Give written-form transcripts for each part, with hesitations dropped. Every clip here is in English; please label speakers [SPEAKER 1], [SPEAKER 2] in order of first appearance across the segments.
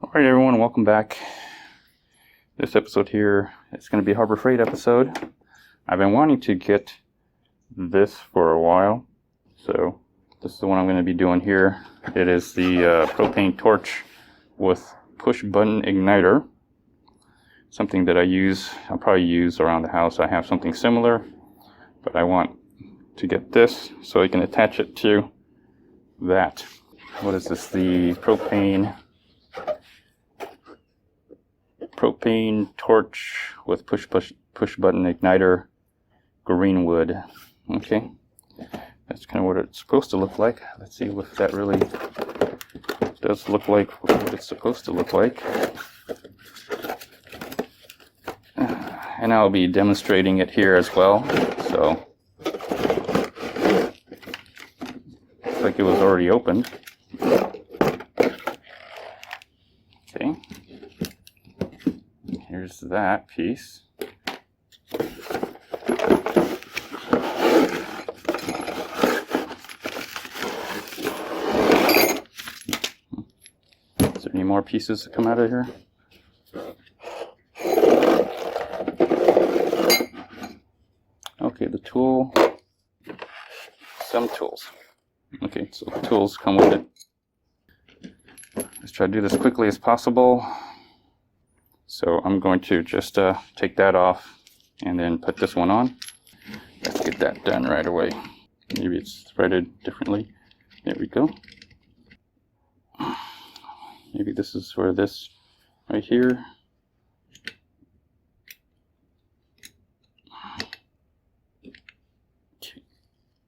[SPEAKER 1] Alright everyone, welcome back. This episode here is going to be a Harbor Freight episode. I've been wanting to get this for a while, so this is the one I'm going to be doing here. It is the propane torch with push button igniter. Something that I'll probably use around the house. I have something similar, but I want to get this so I can attach it to that. What is this? The propane torch with push button igniter, green wood. Okay, that's kind of what it's supposed to look like. Let's see if that really does look like what it's supposed to look like. And I'll be demonstrating it here as well. So looks like it was already opened. Okay. Here's that piece. Is there any more pieces that come out of here? Okay, the tool. Some tools. Okay, so the tools come with it. Let's try to do this quickly as possible. So I'm going to just take that off and then put this one on. Let's get that done right away. Maybe it's threaded differently. There we go. Maybe this is where this right here. Okay.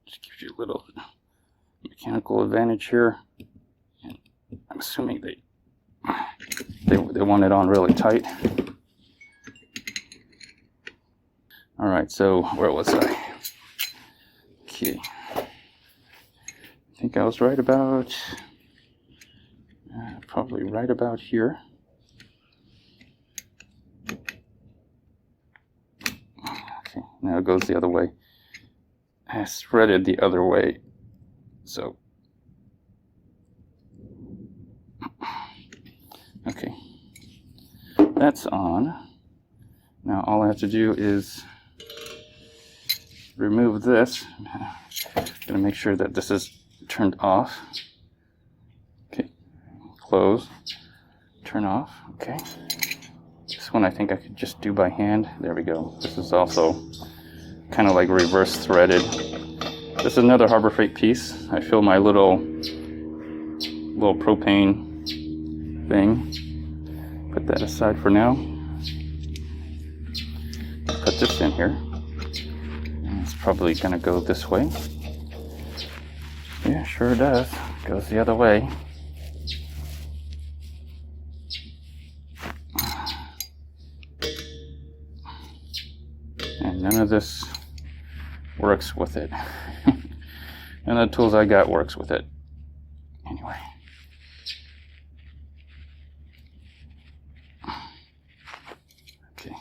[SPEAKER 1] Just gives you a little mechanical advantage here. And I'm assuming they want it on really tight. All right, so where was I? Okay, I think I was right about, probably right about here. Okay, now it goes the other way. I threaded the other way, so. Okay, that's on. Now all I have to do is remove this. I'm gonna make sure that this is turned off. Okay, close, turn off. Okay, this one I think I could just do by hand. There we go. This is also kind of like reverse threaded. This is another Harbor Freight piece. I fill my little propane thing. Put that aside for now. Put this in here. And it's probably gonna go this way. Yeah, sure does. Goes the other way. And none of this works with it. None of the tools I got works with it. Anyway. Okay.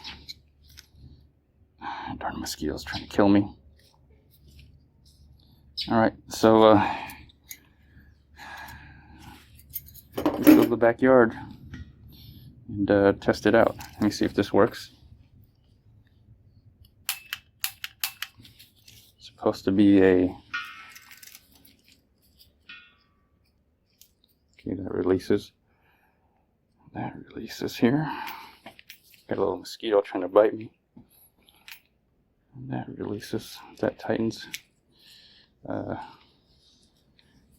[SPEAKER 1] Darn mosquitoes trying to kill me. Alright, so let's go to the backyard and test it out. Let me see if this works. It's supposed to be a... Okay, that releases. That releases here. Got a little mosquito trying to bite me. And that releases. That tightens.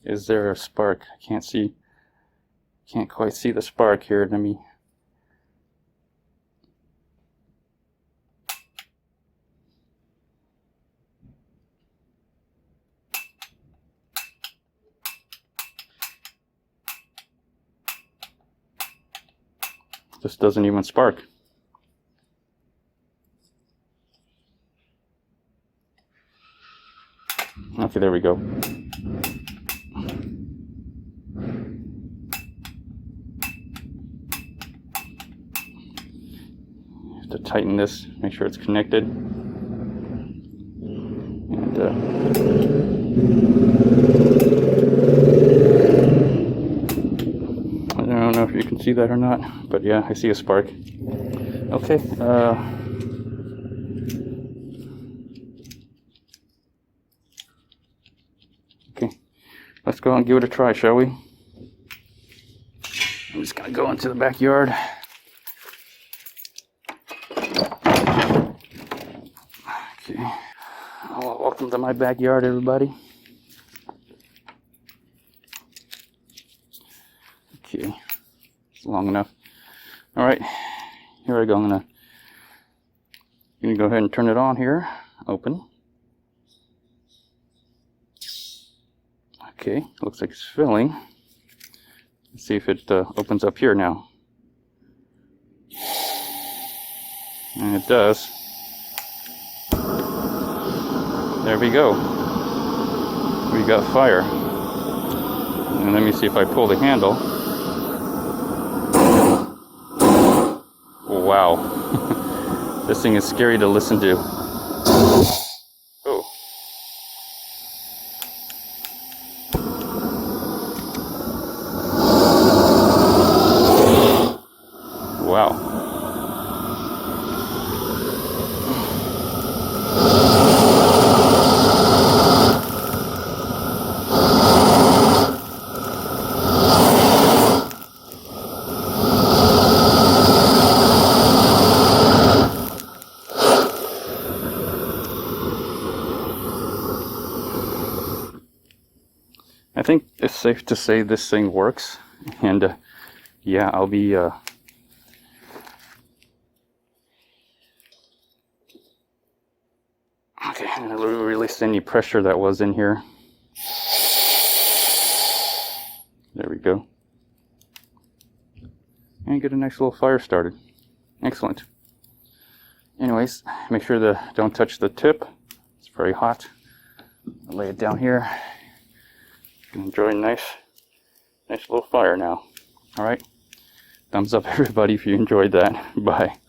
[SPEAKER 1] Is there a spark? I can't see. Can't quite see the spark here. Let me. This doesn't even spark. Okay, there we go. Have to tighten this, make sure it's connected. And I don't know if you can see that or not, but yeah, I see a spark. Okay, okay, let's go and give it a try, shall we? I'm just gonna go into the backyard. Okay, well, welcome to my backyard, everybody. Okay, it's long enough. All right, here I go. I'm gonna go ahead and turn it on here. Open. Okay, looks like it's filling. Let's see if it opens up here now. And it does. There we go. We got fire. And let me see if I pull the handle. Wow. This thing is scary to listen to. Oh. Wow. I think it's safe to say this thing works, and yeah, I'll be okay, I'm gonna release any pressure that was in here. There we go. And get a nice little fire started. Excellent. Anyways, make sure to don't touch the tip. It's very hot. I'll lay it down here. Enjoy a nice little fire now. All right. Thumbs up, everybody, if you enjoyed that. Bye.